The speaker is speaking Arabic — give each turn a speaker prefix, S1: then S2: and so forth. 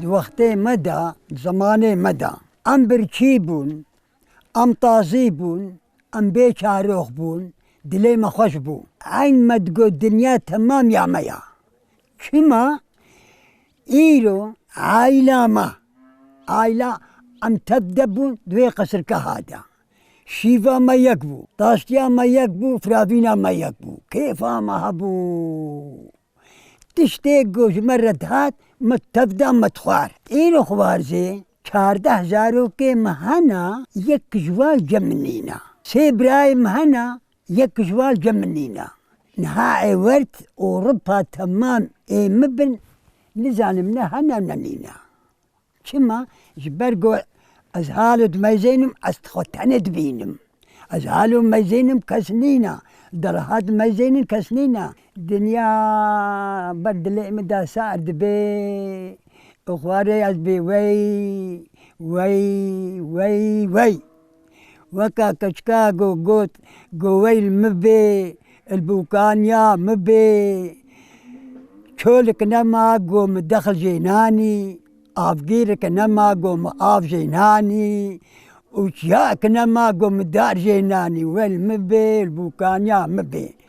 S1: وقتی مدى زمانه مدى ام برچی بون ام تازی بون ام بیچارخ بون دلی ما خوش بون این مدگو دنیا تمام یامیا چما ایرو عائله ما عائله ام تبدأ بون دوی قصر که هادا شیفا ما یک بو تاشتیا ما یک بو فراوینا ما یک بو کیفا ما هبو تشتی گوش مرد هات متبدا متخوار ایرو خوارزه 14,000 که مهنا یک کشوال جمنینا سی برای مهنا یک کشوال جمنینا نها ورد اوروبا تمام ای مبن نزانم نهنا ننینا چما جبرگو از حالو دمیزینم از خوتنه دبینم از حالو ميزينم كسنينا درهات ميزينم كسنينا دنيا بدل مدى سعر دبي اخواري از بي وي وي وي وي وكا كشكاغو قوت قويل مبي البوكانيا مبي شولك نما قوم دخل جيناني افقيرك نما قوم اف جيناني وشياك نما قوم دار جيناني والمبي البوكانيا مبي